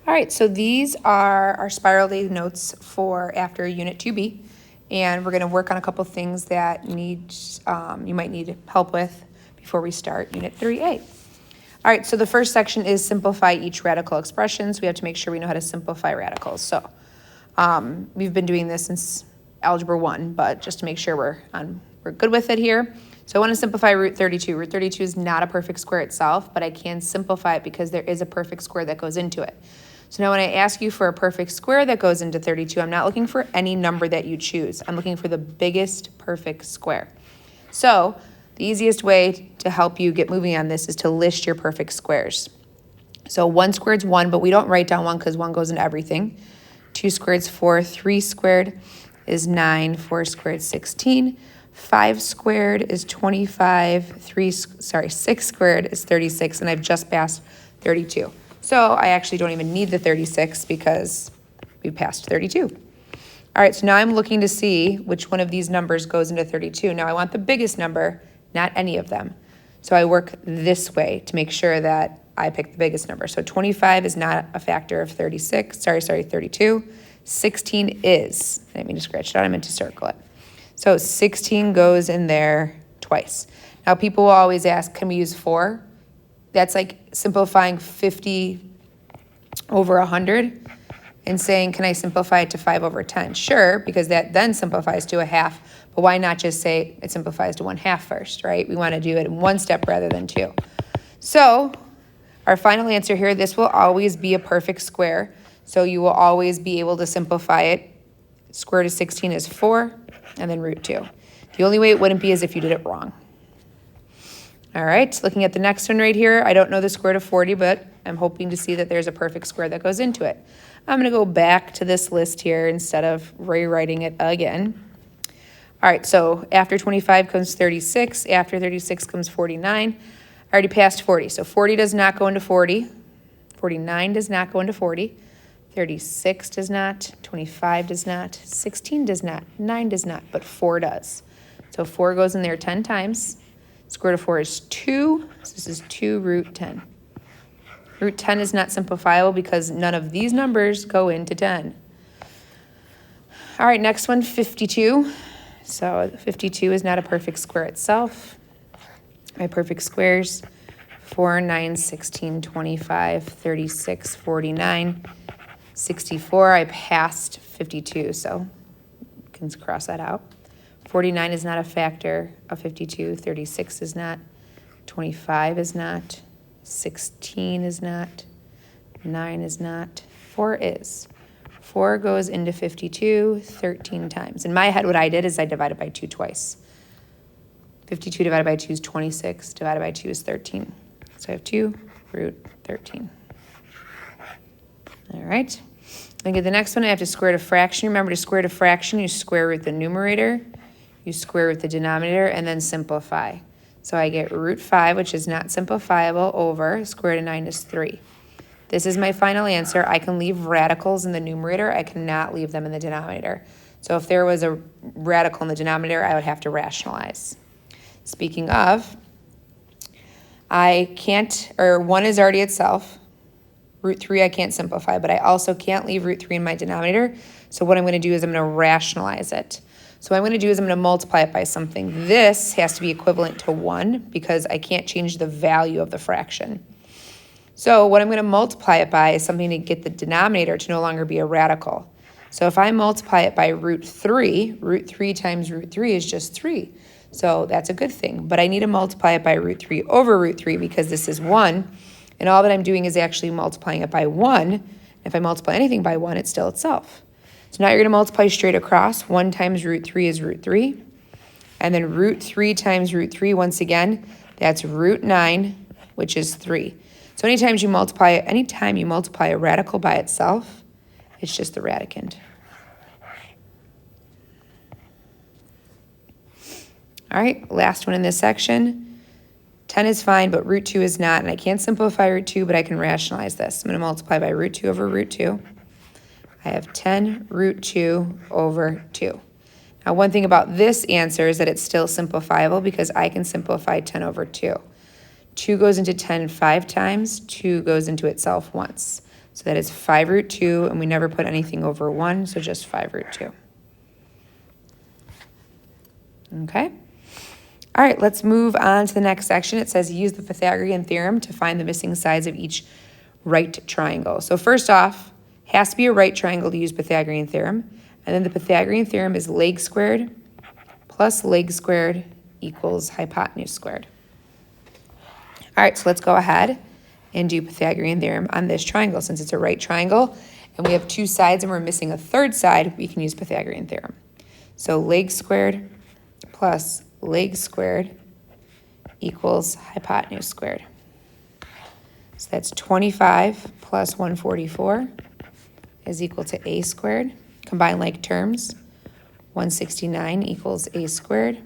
All right, so these are our spirally notes for after Unit 2B, and we're going to work on a couple things that you might need help with before we start Unit 3A. All right, so the first section is simplify each radical expression, so we have to make sure we know how to simplify radicals. So we've been doing this since Algebra 1, but just to make sure we're good with it here. So I want to simplify root 32. Root 32 is not a perfect square itself, but I can simplify it because there is a perfect square that goes into it. So now when I ask you for a perfect square that goes into 32, I'm not looking for any number that you choose. I'm looking for the biggest perfect square. So the easiest way to help you get moving on this is to list your perfect squares. So 1 squared is 1, but we don't write down 1 because 1 goes into everything. 2 squared is 4, 3 squared is 9, 4 squared is 16, 5 squared is 25, 6 squared is 36, and I've just passed 32. So I actually don't even need the 36 because we passed 32. All right, so now I'm looking to see which one of these numbers goes into 32. Now I want the biggest number, not any of them. So I work this way to make sure that I pick the biggest number. So 25 is not a factor of 32. 16 is. I didn't mean to scratch it out, I meant to circle it. So 16 goes in there twice. Now people will always ask, can we use 4? That's like simplifying 50 over 100 and saying, can I simplify it to 5 over 10? Sure, because that then simplifies to a half, but why not just say it simplifies to 1/2 first, right? We want to do it in one step rather than two. So our final answer here, this will always be a perfect square, so you will always be able to simplify it. Square root of 16 is 4, and then root 2. The only way it wouldn't be is if you did it wrong. All right, looking at the next one right here, I don't know the square root of 40, but I'm hoping to see that there's a perfect square that goes into it. I'm going to go back to this list here instead of rewriting it again. All right, so after 25 comes 36. After 36 comes 49. I already passed 40, so 40 does not go into 40. 49 does not go into 40. 36 does not. 25 does not. 16 does not. 9 does not, but 4 does. So 4 goes in there 10 times. Square root of 4 is 2, so this is 2 root 10. Root 10 is not simplifiable because none of these numbers go into 10. All right, next one, 52. So 52 is not a perfect square itself. My perfect squares, 4, 9, 16, 25, 36, 49, 64. I passed 52, so you can cross that out. 49 is not a factor of 52. 36 is not. 25 is not. 16 is not. 9 is not. 4 is. 4 goes into 52 13 times. In my head, what I did is I divided by 2 twice. 52 divided by 2 is 26. Divided by 2 is 13. So I have 2 root 13. All right. Then get the next one. I have to square root a fraction. Remember, to square root a fraction, you square root the numerator. You square root the denominator and then simplify. So I get root 5, which is not simplifiable, over square root of 9 is 3. This is my final answer. I can leave radicals in the numerator. I cannot leave them in the denominator. So if there was a radical in the denominator, I would have to rationalize. Speaking of, I can't, or 1 is already itself. Root 3 I can't simplify, but I also can't leave root 3 in my denominator. So what I'm going to do is I'm going to rationalize it. So what I'm going to do is I'm going to multiply it by something. This has to be equivalent to 1 because I can't change the value of the fraction. So what I'm going to multiply it by is something to get the denominator to no longer be a radical. So if I multiply it by root 3 times root 3 is just 3. So that's a good thing. But I need to multiply it by root 3 over root 3 because this is 1. And all that I'm doing is actually multiplying it by 1. If I multiply anything by 1, it's still itself. So now you're going to multiply straight across. 1 times root 3 is root 3. And then root 3 times root 3, once again, that's root 9, which is 3. So anytime you multiply a radical by itself, it's just the radicand. All right, last one in this section. 10 is fine, but root 2 is not. And I can't simplify root 2, but I can rationalize this. I'm going to multiply by root 2 over root 2. I have 10 root 2 over 2. Now, one thing about this answer is that it's still simplifiable because I can simplify 10 over 2. 2 goes into 10 5 times. 2 goes into itself once. So that is 5 root 2, and we never put anything over 1, so just 5 root 2. Okay? All right, let's move on to the next section. It says use the Pythagorean theorem to find the missing sides of each right triangle. So first off, has to be a right triangle to use Pythagorean theorem. And then the Pythagorean theorem is leg squared plus leg squared equals hypotenuse squared. All right, so let's go ahead and do Pythagorean theorem on this triangle. Since it's a right triangle and we have 2 sides and we're missing a third side, we can use Pythagorean theorem. So leg squared plus leg squared equals hypotenuse squared. So that's 25 plus 144 is equal to a squared. Combine like terms, 169 equals a squared.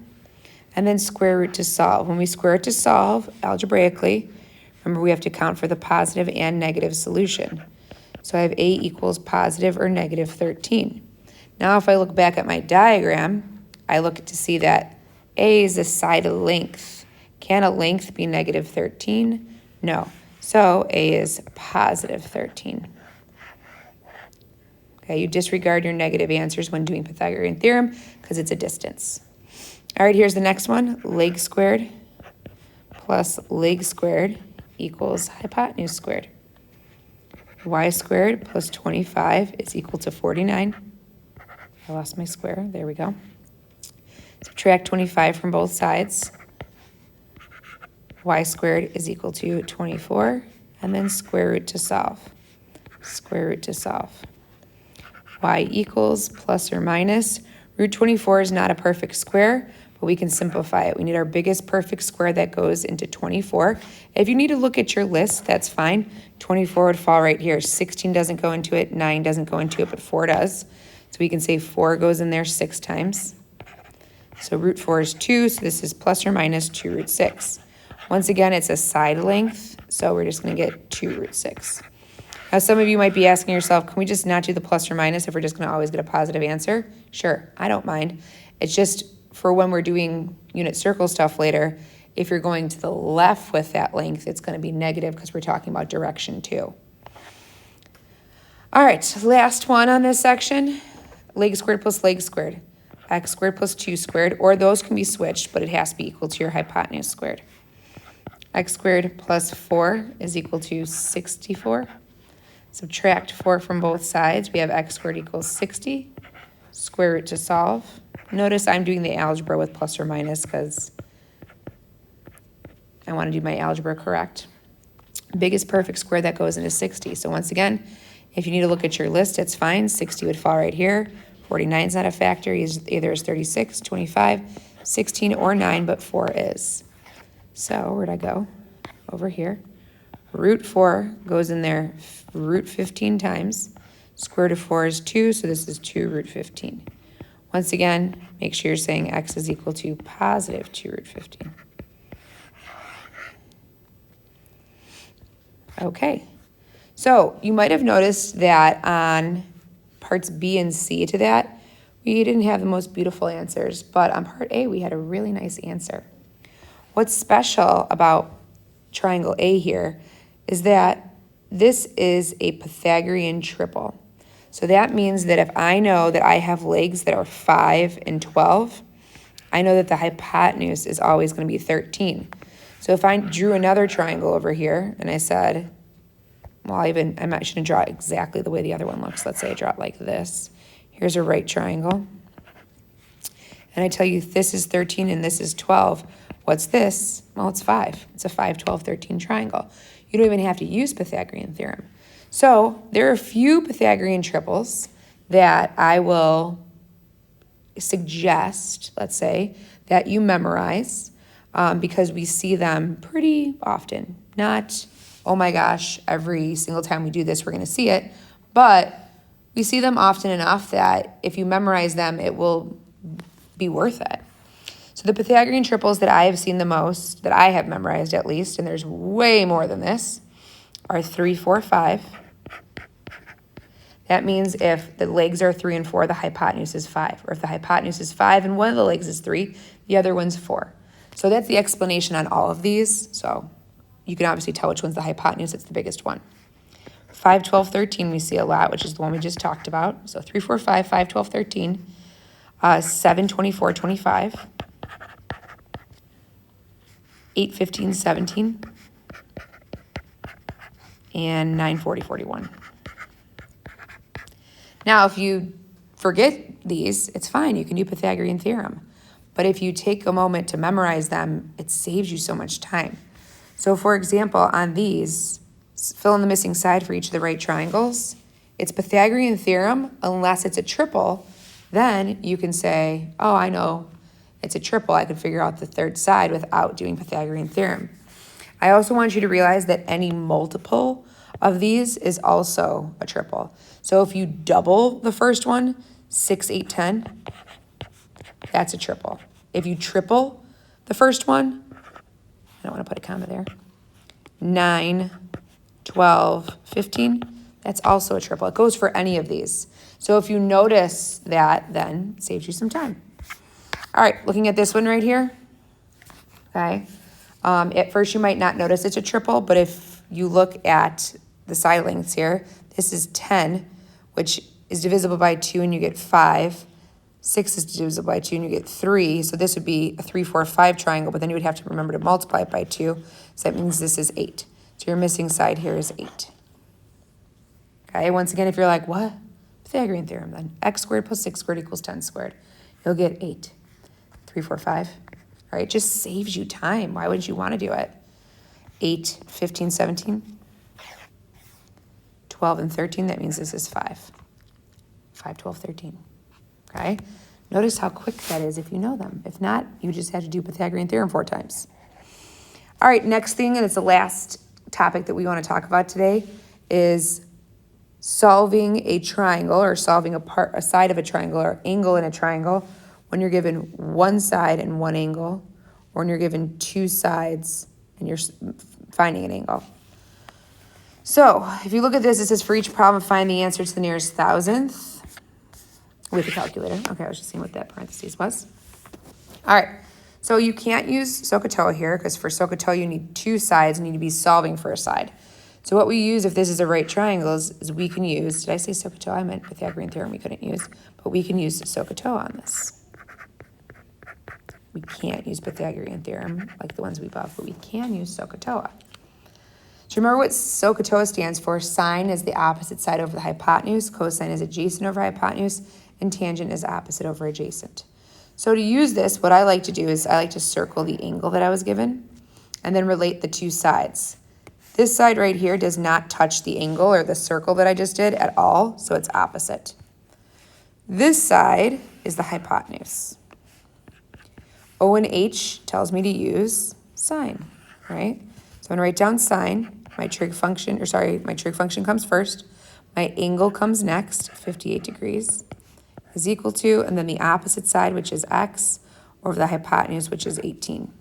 And then square root to solve. When we square it to solve algebraically, remember we have to count for the positive and negative solution. So I have a equals positive or negative 13. Now if I look back at my diagram, I look to see that a is a side length. Can a length be negative 13? No. So a is positive 13. Okay, you disregard your negative answers when doing Pythagorean theorem because it's a distance. All right, here's the next one. Leg squared plus leg squared equals hypotenuse squared. Y squared plus 25 is equal to 49. I lost my square. There we go. Subtract 25 from both sides. Y squared is equal to 24. And then square root to solve. Square root to solve. Y equals plus or minus. Root 24 is not a perfect square, but we can simplify it. We need our biggest perfect square that goes into 24. If you need to look at your list, that's fine. 24 would fall right here. 16 doesn't go into it, 9 doesn't go into it, but 4 does. So we can say 4 goes in there 6 times. So root 4 is 2, so this is plus or minus 2 root 6. Once again, it's a side length, so we're just going to get 2 root 6. Now, some of you might be asking yourself, can we just not do the plus or minus if we're just going to always get a positive answer? Sure, I don't mind. It's just for when we're doing unit circle stuff later, if you're going to the left with that length, it's going to be negative because we're talking about direction too. All right, last one on this section, leg squared plus leg squared, x squared plus 2 squared, or those can be switched, but it has to be equal to your hypotenuse squared. X squared plus 4 is equal to 64. Subtract 4 from both sides. We have x squared equals 60. Square root to solve. Notice I'm doing the algebra with plus or minus because I want to do my algebra correct. Biggest perfect square that goes into 60. So once again, if you need to look at your list, it's fine. 60 would fall right here. 49 is not a factor. Either is 36, 25, 16, or 9, but 4 is. So where'd I go? Over here. Root 4 goes in there root 15 times. Square root of 4 is 2, so this is 2 root 15. Once again, make sure you're saying x is equal to positive 2 root 15. Okay, so you might have noticed that on parts B and C to that, we didn't have the most beautiful answers, but on part A, we had a really nice answer. What's special about triangle A here is that this is a Pythagorean triple. So that means that if I know that I have legs that are 5 and 12, I know that the hypotenuse is always going to be 13. So if I drew another triangle over here and I said, well, I shouldn't draw it exactly the way the other one looks. Let's say I draw it like this. Here's a right triangle. And I tell you this is 13 and this is 12. What's this? Well, it's 5. It's a 5, 12, 13 triangle. You don't even have to use Pythagorean theorem. So there are a few Pythagorean triples that I will suggest, let's say, that you memorize because we see them pretty often. Not, oh my gosh, every single time we do this, we're going to see it. But we see them often enough that if you memorize them, it will be worth it. So the Pythagorean triples that I have seen the most, that I have memorized at least, and there's way more than this, are 3, 4, 5. That means if the legs are 3 and 4, the hypotenuse is 5. Or if the hypotenuse is 5 and one of the legs is 3, the other one's 4. So that's the explanation on all of these. So you can obviously tell which one's the hypotenuse. It's the biggest one. 5, 12, 13 we see a lot, which is the one we just talked about. So 3, 4, 5, 5, 12, 13. 7, 24, 25. 8, 15, 17. And 9, 40, 41. Now, if you forget these, it's fine. You can do Pythagorean theorem. But if you take a moment to memorize them, it saves you so much time. So for example, on these, fill in the missing side for each of the right triangles. It's Pythagorean theorem unless it's a triple. Then you can say, oh, I know it's a triple. I could figure out the third side without doing Pythagorean theorem. I also want you to realize that any multiple of these is also a triple. So if you double the first one, 6, 8, 10, that's a triple. If you triple the first one, I don't want to put a comma there, 9, 12, 15, that's also a triple. It goes for any of these. So if you notice that, then it saves you some time. All right, looking at this one right here, okay. At first you might not notice it's a triple, but if you look at the side lengths here, this is 10, which is divisible by 2 and you get 5. 6 is divisible by 2 and you get 3. So this would be a 3, 4, 5 triangle, but then you would have to remember to multiply it by 2. So that means this is 8. So your missing side here is 8. Okay, once again, if you're like, what? Pythagorean theorem then. X squared plus 6 squared equals 10 squared. You'll get 8. 3, 4, 5. All right, it just saves you time. Why wouldn't you want to do it? 8, 15, 17. 12 and 13, that means this is 5. 5, 12, 13. Okay? Notice how quick that is if you know them. If not, you just have to do Pythagorean theorem 4 times. All right, next thing, and it's the last topic that we want to talk about today, is solving a triangle or solving a side of a triangle or angle in a triangle when you're given one side and one angle, or when you're given two sides and you're finding an angle. So if you look at this, it says for each problem, find the answer to the nearest thousandth with a calculator. Okay, I was just seeing what that parentheses was. All right, so you can't use SOHCAHTOA here because for SOHCAHTOA you need two sides, you need to be solving for a side. So what we use if this is a right triangle is we can use, did I say SOHCAHTOA? I meant Pythagorean theorem we couldn't use, but we can use SOHCAHTOA on this. We can't use Pythagorean theorem like the ones we above, but we can use SOHCAHTOA. So remember what SOHCAHTOA stands for. Sine is the opposite side over the hypotenuse, cosine is adjacent over hypotenuse, and tangent is opposite over adjacent. So to use this, what I like to do is I like to circle the angle that I was given and then relate the two sides. This side right here does not touch the angle or the circle that I just did at all, so it's opposite. This side is the hypotenuse. O and H tells me to use sine, right? So I'm gonna write down sine. My trig function comes first. My angle comes next, 58 degrees, is equal to, and then the opposite side, which is x, over the hypotenuse, which is 18.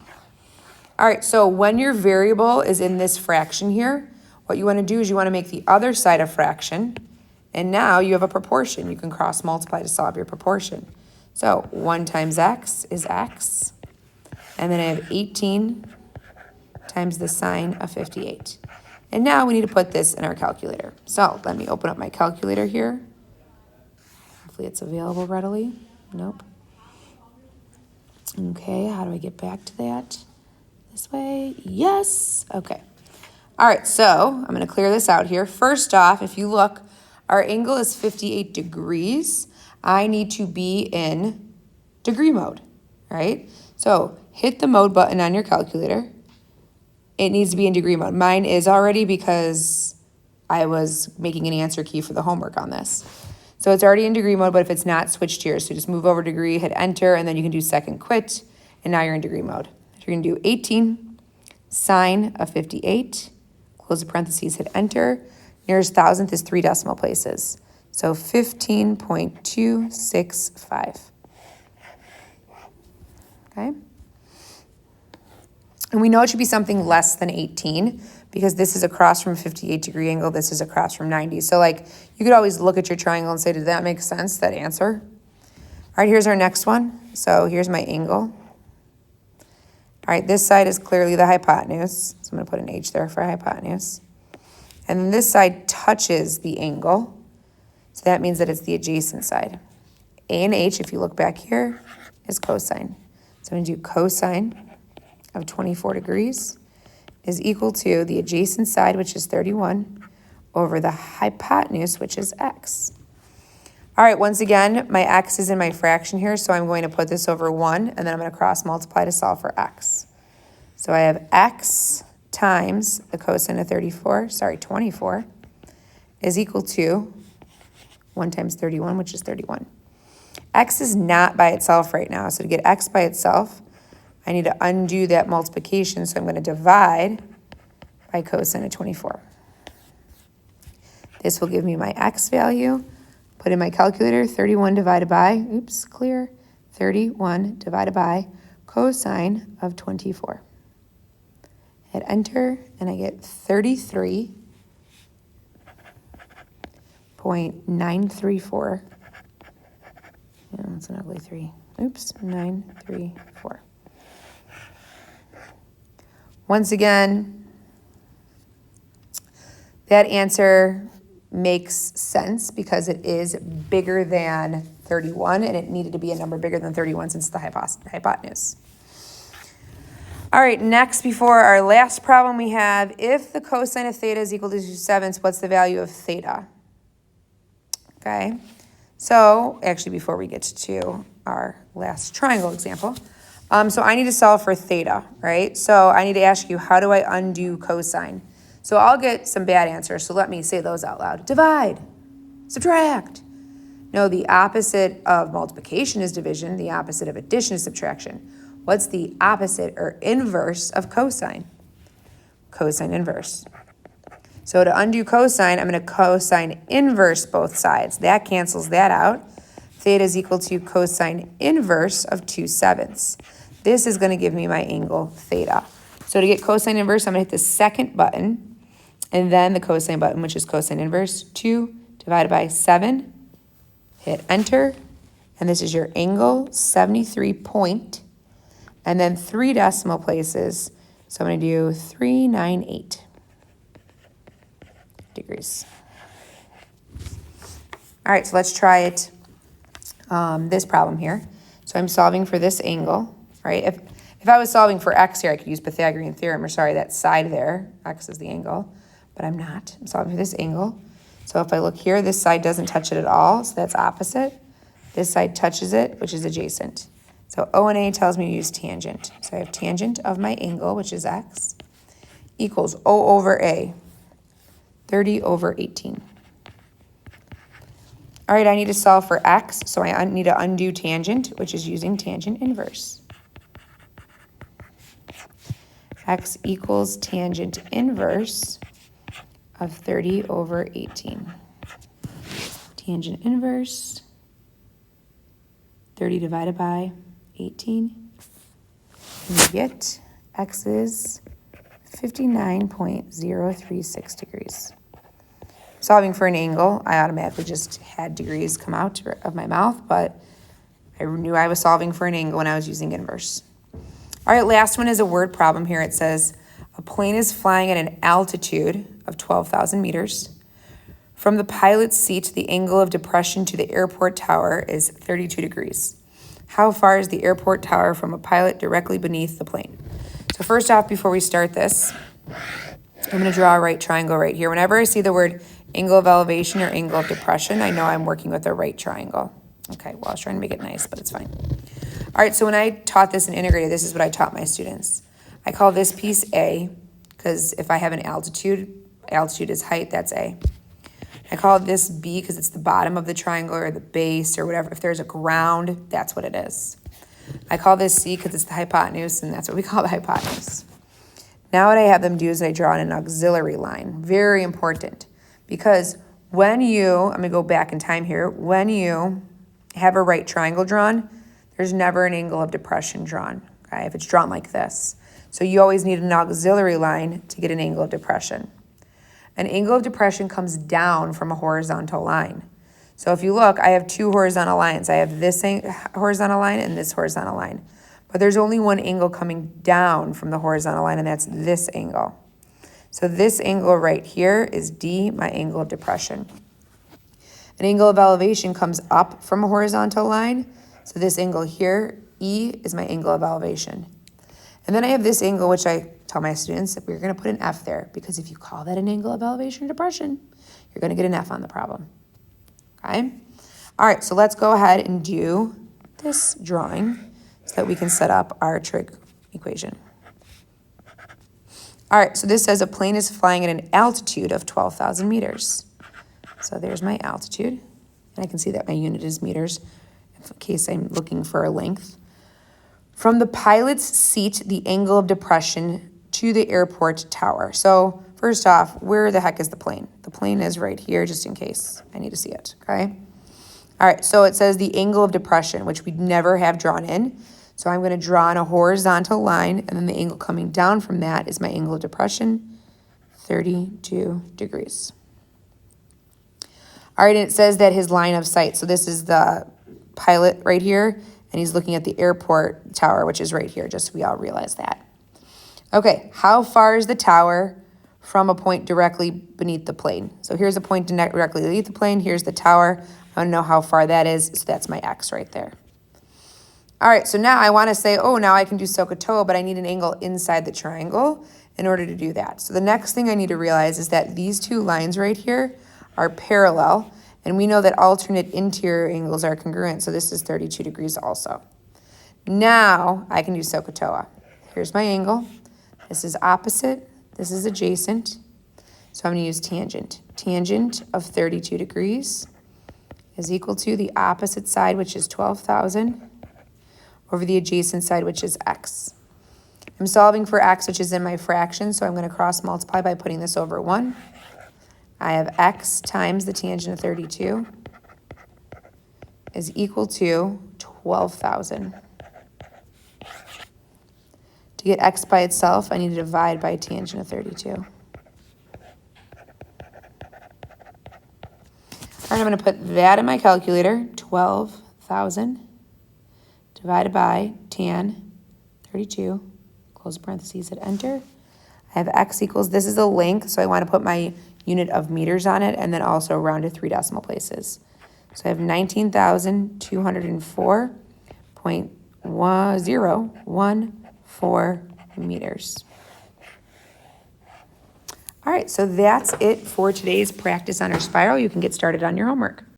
All right, so when your variable is in this fraction here, what you want to do is you want to make the other side a fraction, and now you have a proportion. You can cross multiply to solve your proportion. So 1 times x is x, and then I have 18 times the sine of 58. And now we need to put this in our calculator. So let me open up my calculator here. Hopefully it's available readily. Nope. Okay, how do I get back to that? This way, yes, okay. All right, so I'm gonna clear this out here. First off, if you look, our angle is 58 degrees. I need to be in degree mode, right? So hit the mode button on your calculator. It needs to be in degree mode. Mine is already because I was making an answer key for the homework on this. So it's already in degree mode, but if it's not, switch to yours. So just move over degree, hit enter, and then you can do second quit, and now you're in degree mode. So you're gonna do 18 sine of 58, close the parentheses, hit enter. Nearest thousandth is 3 decimal places. So 15.265. Okay? And we know it should be something less than 18 because this is across from a 58-degree angle, this is across from 90. So like you could always look at your triangle and say, did that make sense, that answer? All right, here's our next one. So here's my angle. All right, this side is clearly the hypotenuse. So I'm gonna put an H there for hypotenuse. And then this side touches the angle. So that means that it's the adjacent side. A and H, if you look back here, is cosine. So I'm going to do cosine of 24 degrees is equal to the adjacent side, which is 31, over the hypotenuse, which is x. All right, once again, my x is in my fraction here, so I'm going to put this over 1, and then I'm going to cross multiply to solve for x. So I have x times the cosine of 24, is equal to 1 times 31, which is 31. X is not by itself right now, so to get x by itself, I need to undo that multiplication, so I'm going to divide by cosine of 24. This will give me my x value. Put in my calculator, 31 divided by, 31 divided by cosine of 24. Hit enter, and I get 33.934. Yeah, that's an ugly 3. 934. Once again, that answer makes sense because it is bigger than 31, and it needed to be a number bigger than 31 since the hypotenuse. All right, next, before our last problem, we have if the cosine of theta is equal to 2/7, what's the value of theta? Okay, so actually before we get to our last triangle example, so I need to solve for theta, right? So I need to ask you, how do I undo cosine? So I'll get some bad answers, so let me say those out loud. Divide, subtract. No, the opposite of multiplication is division. The opposite of addition is subtraction. What's the opposite or inverse of cosine? Cosine inverse. So to undo cosine, I'm going to cosine inverse both sides. That cancels that out. Theta is equal to cosine inverse of 2/7. This is going to give me my angle theta. So to get cosine inverse, I'm going to hit the second button, and then the cosine button, which is cosine inverse. 2 divided by 7. Hit enter. And this is your angle, 73 point. And then 3 decimal places. So I'm going to do 398 degrees. All right, so let's try it, this problem here. So I'm solving for this angle, right? If I was solving for x here, I could use Pythagorean theorem, or sorry, that side there. X is the angle. But I'm not. I'm solving for this angle. So if I look here, this side doesn't touch it at all, so that's opposite. This side touches it, which is adjacent. So O and A tells me to use tangent. So I have tangent of my angle, which is x, equals O over A, 30 over 18. All right, I need to solve for x, so I need to undo tangent, which is using tangent inverse. X equals tangent inverse of 30 over 18. Tangent inverse, 30 divided by 18. And you get x is 59.036 degrees. Solving for an angle, I automatically just had degrees come out of my mouth, but I knew I was solving for an angle when I was using inverse. All right, last one is a word problem here. It says, a plane is flying at an altitude of 12,000 meters. From the pilot's seat, the angle of depression to the airport tower is 32 degrees. How far is the airport tower from a pilot directly beneath the plane? So first off, before we start this, I'm going to draw a right triangle right here. Whenever I see the word angle of elevation or angle of depression, I know I'm working with a right triangle. Okay, well, I was trying to make it nice, but it's fine. All right, so when I taught this in integrated, this is what I taught my students. I call this piece A, because if I have an altitude is height, that's A. I call this B because it's the bottom of the triangle or the base or whatever. If there's a ground, that's what it is. I call this C because it's the hypotenuse, and that's what we call the hypotenuse. Now what I have them do is I draw an auxiliary line. Very important, because when I'm going to go back in time here, when you have a right triangle drawn, there's never an angle of depression drawn, okay, if it's drawn like this. So you always need an auxiliary line to get an angle of depression. An angle of depression comes down from a horizontal line. So if you look, I have 2 horizontal lines. I have this horizontal line and this horizontal line. But there's only one angle coming down from the horizontal line, and that's this angle. So this angle right here is D, my angle of depression. An angle of elevation comes up from a horizontal line. So this angle here, E, is my angle of elevation. And then I have this angle, which I tell my students that we're going to put an F there, because if you call that an angle of elevation or depression, you're going to get an F on the problem. Okay? All right, so let's go ahead and do this drawing so that we can set up our trig equation. All right, so this says a plane is flying at an altitude of 12,000 meters. So there's my altitude. And I can see that my unit is meters in case I'm looking for a length. From the pilot's seat, the angle of depression to the airport tower. So first off, where the heck is the plane? The plane is right here, just in case I need to see it, okay? All right, so it says the angle of depression, which we'd never have drawn in. So I'm going to draw on a horizontal line, and then the angle coming down from that is my angle of depression, 32 degrees. All right, and it says that his line of sight, so this is the pilot right here, and he's looking at the airport tower, which is right here, just so we all realize that. Okay, how far is the tower from a point directly beneath the plane? So here's a point directly beneath the plane. Here's the tower. I want to know how far that is, so that's my X right there. All right, so now I want to say, oh, now I can do SOHCAHTOA, but I need an angle inside the triangle in order to do that. So the next thing I need to realize is that these two lines right here are parallel, and we know that alternate interior angles are congruent, so this is 32 degrees also. Now I can do SOHCAHTOA. Here's my angle. This is opposite. This is adjacent. So I'm going to use tangent. Tangent of 32 degrees is equal to the opposite side, which is 12,000, over the adjacent side, which is X. I'm solving for X, which is in my fraction, so I'm going to cross multiply by putting this over 1. I have X times the tangent of 32 is equal to 12,000. To get X by itself, I need to divide by tangent of 32. All right, I'm going to put that in my calculator, 12,000 divided by tan 32, close parentheses, hit enter. I have X equals, this is a length, so I want to put my unit of meters on it, and then also round to 3 decimal places. So I have 19,204.014 meters. All right, so that's it for today's practice on our spiral. You can get started on your homework.